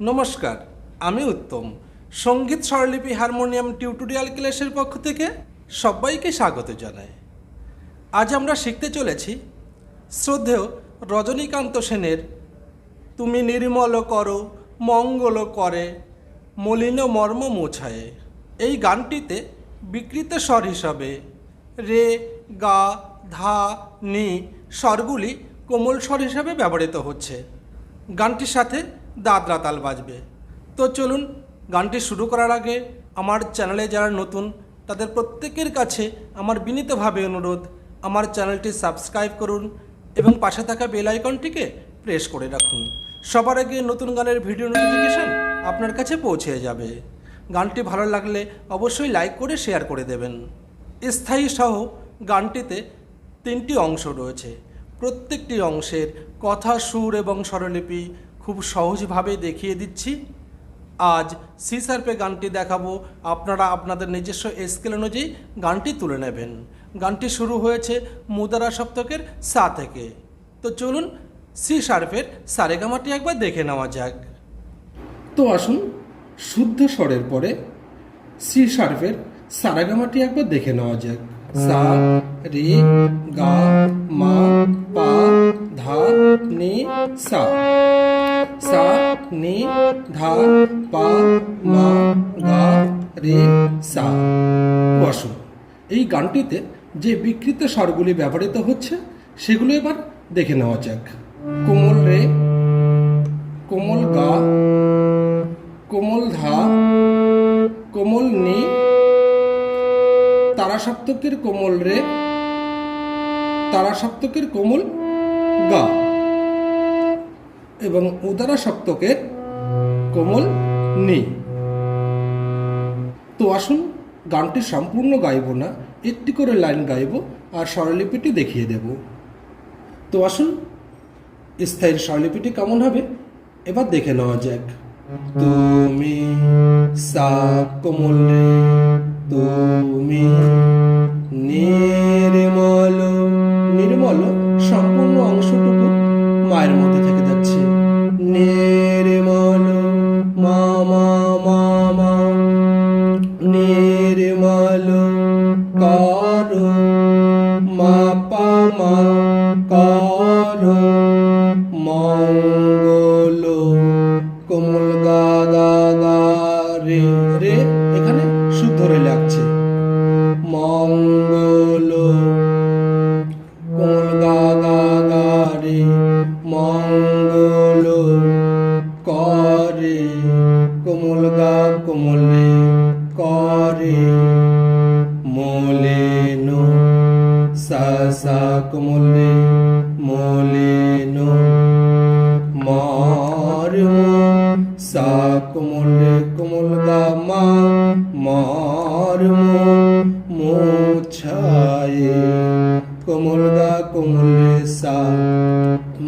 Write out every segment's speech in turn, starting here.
নমস্কার, আমি উত্তম। সঙ্গীত স্বরলিপি হারমোনিয়াম টিউটোরিয়াল ক্লাসের পক্ষ থেকে সবাইকে স্বাগত জানাই। আজ আমরা শিখতে চলেছি শ্রদ্ধেয় রজনীকান্ত সেনের তুমি নির্মল করো মঙ্গল করে মলিন মর্ম মোছায়ে। এই গানটিতে বিকৃত স্বর হিসাবে রে, গা, ধা, নি স্বরগুলি কোমল স্বর হিসাবে ব্যবহৃত হচ্ছে। গানটির সাথে দাদরা তাল বাজবে। তো চলুন, গানটি শুরু করার আগে আমার চ্যানেলে যারা নতুন তাদের প্রত্যেকের কাছে আমার বিনীতভাবে অনুরোধ, আমার চ্যানেলটি সাবস্ক্রাইব করুন এবং পাশে থাকা বেল আইকনটিকে প্রেস করে রাখুন। সবার আগে নতুন গানের ভিডিও নোটিফিকেশান আপনার কাছে পৌঁছে যাবে। গানটি ভালো লাগলে অবশ্যই লাইক করে শেয়ার করে দেবেন। স্থায়ী সহ গানটিতে 3টি অংশ রয়েছে। প্রত্যেকটি অংশের কথা, সুর এবং স্বরলিপি খুব সহজভাবে দেখিয়ে দিচ্ছি। আজ সি শার্পে গানটি দেখাবো, আপনারা আপনাদের নিজস্ব স্কেল অনুযায়ী গানটি তুলে নেবেন। গানটি শুরু হয়েছে মুদারা সপ্তকের সা থেকে। তো চলুন সি শার্পের সারেগামাটি একবার দেখে নেওয়া যাক। তো আসুন, শুদ্ধ স্বরের পরে সি শার্পের সারেগামাটি একবার দেখে নেওয়া যাক। সা, রে, গা, মা, পা, ধা, নি, সা। সা, নি, ধা, পা, মা, গা, রে, সা। আসুন, এই গানটিতে যে বিকৃত স্বরগুলি ব্যবহৃত হচ্ছে সেগুলো এবার দেখে নেওয়া যাক। কোমল রে, কোমল গা, কোমল ধা, কোমল নি, তারা সপ্তকের কোমল রে, তারা সপ্তকের কোমল গা এবং উদারা সপ্তকের কোমল নি। তো আসুন, গানটি সম্পূর্ণ গাইব না, একটি করে লাইন গাইব আর স্বরলিপিটি দেখিয়ে দেব। তো আসুন, স্থায়ী স্বরলিপিটি কেমন হবে এবার দেখে নেওয়া যাক। তুমি সা কোমল রে, তুমি নির্মল। নির্মল সম্পূর্ণ অংশটুকু মায়ের মধ্যে থেকে যাচ্ছে। নির্মল মা মা মা মা, নির্মল করো মা পা মা, করো মঙ্গল। কোমল গা গা গা রে, রে এখানে শুদ্ধ রে লাগছে। মঙ্গল, কোমল গা গা গা রে, মঙ্গল করে। কোমল গা কোমল রে, করে। মলিন সা সা কোমল রে, মলিন মর্ম সা কোমল রে, কোমল গা মা, মর্ম মোছায়ে। কোমল গা কোমল রে সা,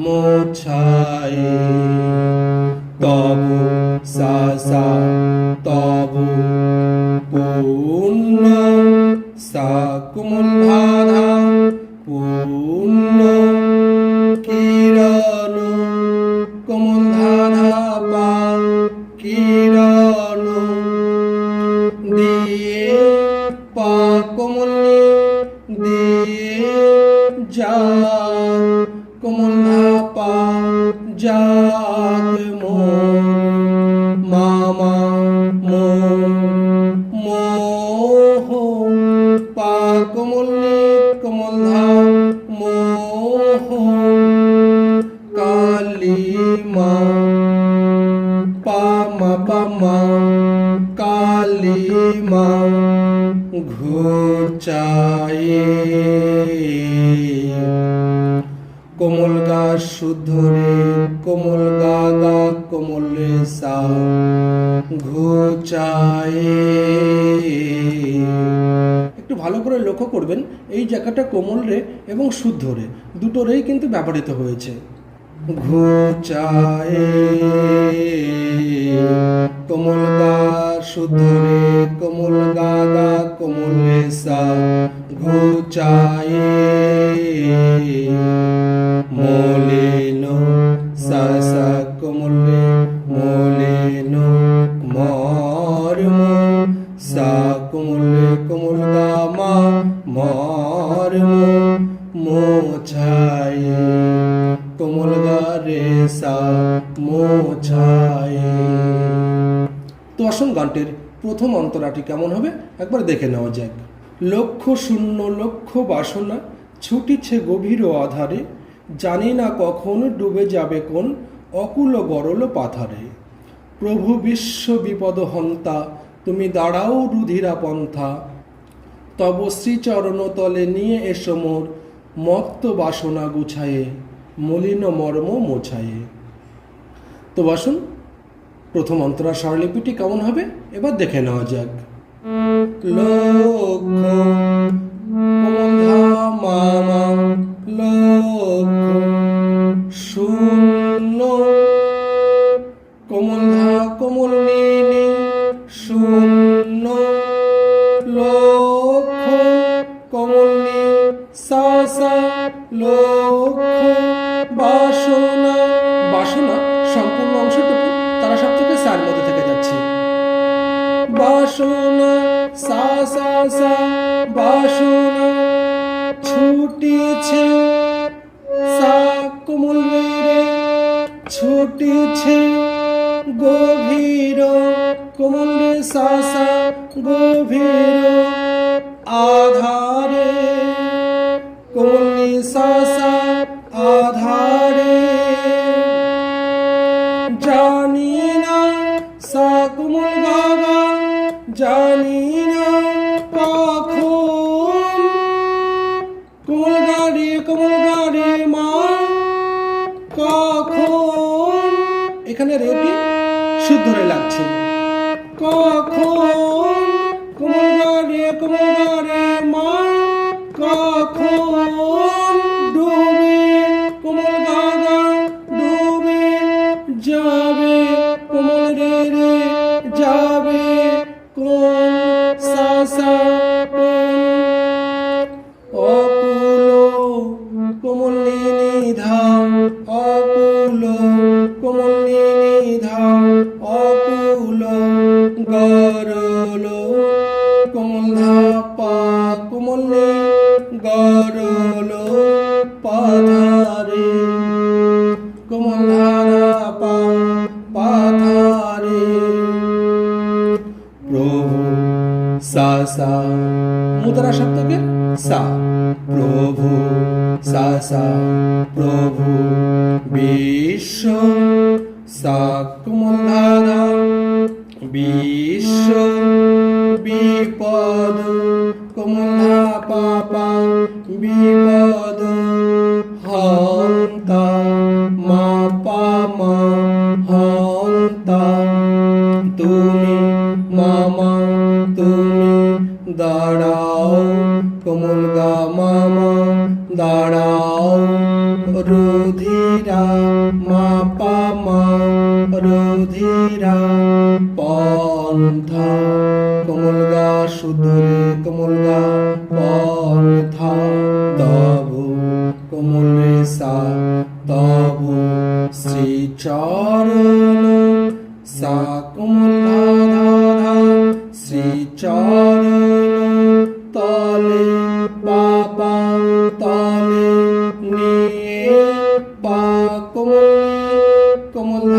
মোছায়ে। তব সা সা, তব পূর্ণ সা কোমল ধা ধা, পূর্ণ কিরণ। কোমল ধা ধা পা, কিরণ দিয়ে পা কোমল দিয়ে যা। কোমল ধা পা জাগ মন, মামা মোহ। পা কোমল নি, কোমল ধা মোহ। কালী মা পা মা পা মা, কালী মা ঘুচায়ে। কোমল গা শুদ্ধ রে, কোমল গা গা কোমল রে সা, ঘুচায়ে। একটু ভালো করে লক্ষ্য করবেন, এই জায়গাটা কোমল রে এবং শুদ্ধ রে দুটো রেই কিন্তু ব্যবহৃত হয়েছে। ঘুচায়ে। কোমল গা শুদ্ধ রে, কোমল গা গা কোমল রে সা, ঘুচায়ে। মলিন সা সা কোমল রে, মলিন মোছায়ে। তো আসুন গানটির প্রথম অন্তরাটি কেমন হবে একবার দেখে নেওয়া যাক। লক্ষ শূন্য লক্ষ বাসনা ছুটিছে গভীর আধারে, জানি না কখন ডুবে যাবে কোন অকুল গরল পাথারে। প্রভু বিশ্ব বিপদ হন্তা, তুমি দাঁড়াও রুধিরা পন্থা, তব শ্রীচরণ তলে নিয়ে এসো মোর মত্ত বাসনা গুছায়ে, মলিন মর্ম মোছায়ে। তো আসুন প্রথম অন্তরা স্বরলিপিটি কেমন হবে এবার দেখে নেওয়া যাক। লক্ষ মামা লক্ষ শূন্য কোমল নীনি শূন্য লক্ষ কোমল নি সা সা লক্ষ বাসনা। বাসনা সম্পূর্ণ অংশটুকু তারা সব থেকে সার মধ্যে থেকে যাচ্ছে। বাসনা সা সা সা বাসনা ছুটিছে সা কোমল রে ছুটিছে গভীর কোমল রে সা সা গভীর আধারে কোমল নি সা সা আধারে। জানি না সা কোমল গাগা জানি না কখন কোমল গাড়ি মা কখন, এখানে রেটি শুদ্ধ ধরে লাগছে। কখন কোমল গাড়ি মা কখন ডুবে কোমল গাগা ডুবে যাবে কোমল রে যাবে কোন সা সা অকুল কোমল নিধা অকুল কোমল নিধা অকুল গরল কোমল ধাপা কোমল গরল পাথারে কোমল ধাপা পাথারে। প্রভু সা সা মুদ্রা শব্দকে সা প্রভু সা সা প্রভু বিশ্ব সা কোমল ধারা বিশ্ব বিপদ কোমল পাপা বিপদ হন্তা মা পামা হন্তা তুমি মামা তুমি দাঁড়াও কোমল গা মামা দাঁড়াও রুধিরা মা পামা রুধিরা পন্থা কোমল গা সুদূরে কোমল গা পন্থা তবু কোমল রে সা তবু শ্রীচরণ সা কোমল ধারা শ্রীচরণ তলে বাবা তলে নিয়ে পা কোমল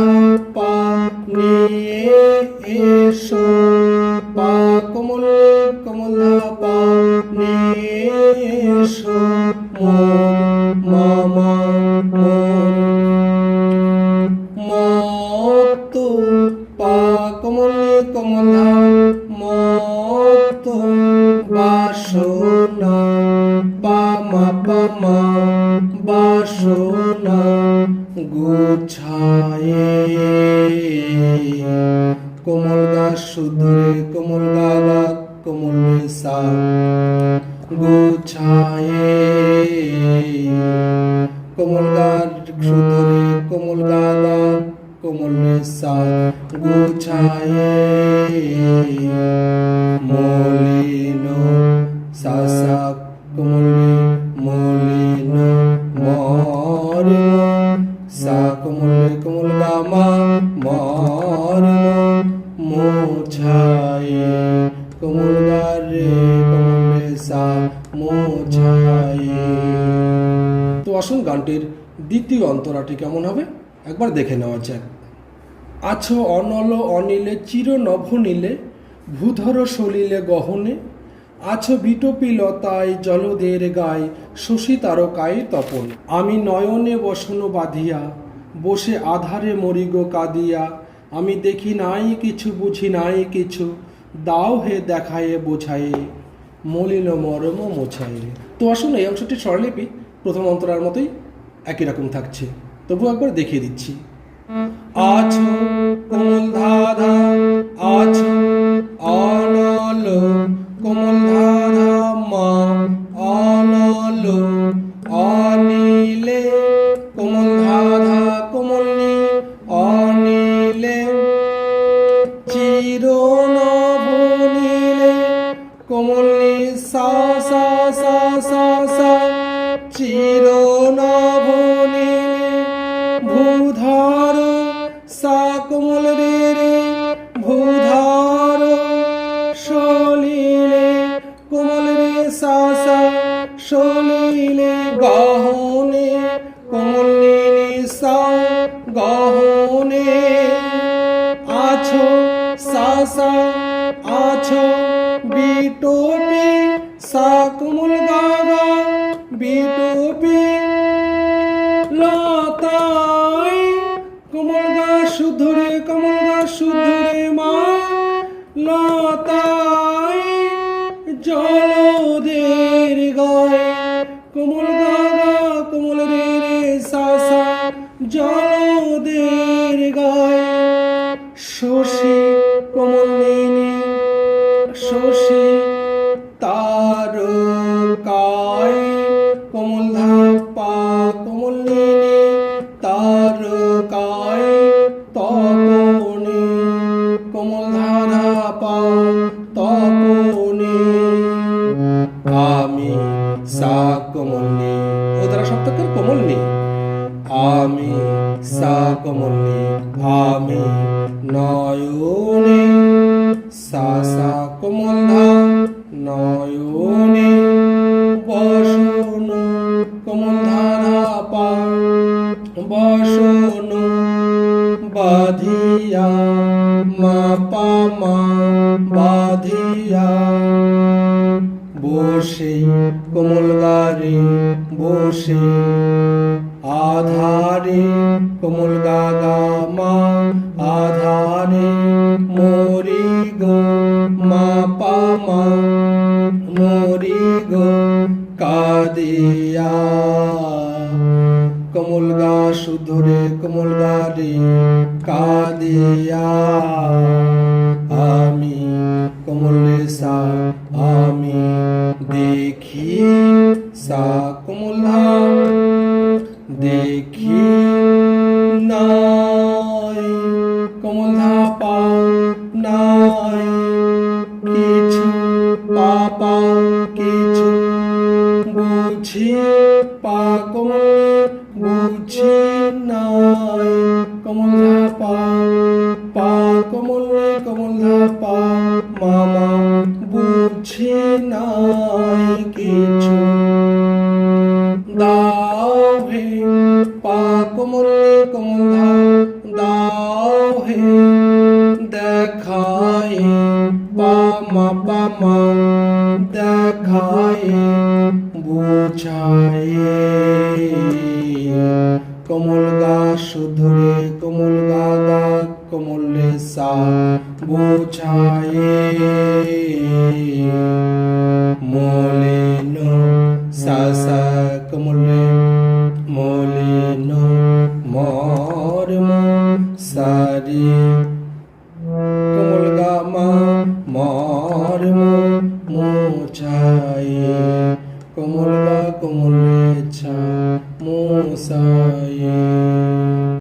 পা নিয়ে এসো পা কোমল পা নিয়ে এসো মামা মত পা কোমল মত বাসনা পামা পামা বাসনা গুছায়ে কোমল গা সুধরে কোমল গা কোমল সা গুছায়ে কোমল গা সুধরে কোমল গা কোমল সা গুছায়ে মলিন সা সা কোমল মলিন মর সা কোমল গা মা মর মোছায়ে কোমল গা রে কোমল সা মোছায়ে। তো আসুন গানটির দ্বিতীয় অন্তরাটি কেমন হবে একবার দেখে নেওয়া যাক। আছো অনল অনিলে চির নভনীলে ভূধর সলিলে গহনে আছো বিটপিলতায় জলদের গায়ে শশী তারকায় তপন আমি নয়নে বসন বাঁধিয়া বসে আধারে মরিগ কাঁদিয়া আমি দেখি নাই কিছু বুঝি নাই কিছু দাও হে দেখায়ে বোঝায়ে মলিন মরম মোছায়ে। তো আসুন এই অংশটির স্বরলিপি প্রথম অন্তরার মতোই একই রকম থাকছে, তবু একবার দেখিয়ে দিচ্ছি। আছো কোমল ধাধা আছো অনল কোমল ধাধা মা অনল অনিলে কোমল ধাধা কোমল নি অনিলে চির নভনীলে কোমল নি সা সা সা সা সা চির নভনীলে ভূধর সা কোমল রে রে ভূধর সলিলে কোমল রে সা সা সলিলে গহনে কোমল নি সা গহনে আছো সা সা আছো বিটোপি সা কোমল গা গা বিটোপি লতায় কোমল গা শুদ্ধ রে মা লতায় জলদের গায়ে কোমল গা গা কোমল রে রে সা সা জলদের গায়ে শশী কোমল নি শশী তারকায় কোমল ধা পা কোমল নি তারকায় তপনে কোমল ধারা পা তপনে আমি সা কোমল নি ও দ্বারা সপ্তকের কোমল নি আমি সা কোমল নি আমি নয়নে সা সা কোমল ধা নয়নে বসন কোমল ধারা পা বসন বাঁধিয়া মা পা মা বাঁধিয়া বসে কোমল গারে বসে আধারে কোমল গা গা মা আধারে মরি গো মা পা মা মরি গো কাদিয়া কোমল গা শুদ্ধ রে কোমল গা রে কাদিয়া আমি কোমল রে সা আমি দেখি সা কোমল ধা দেখি নাই কোমল ধা পা নাই কিছু পাপা কিছু বুঝি পা কোমল বুঝি নাই কোমল ধা পা পা কোমল ধা পা মামা বুঝি নাই কিছু দাও হে পা কোমল ধা দাও হে দেখায় পা মা দেখায় বুঝায় কোমল গা শুদ্ধ রে কোমল গা গা কোমল রে সা বুঝায় মোলে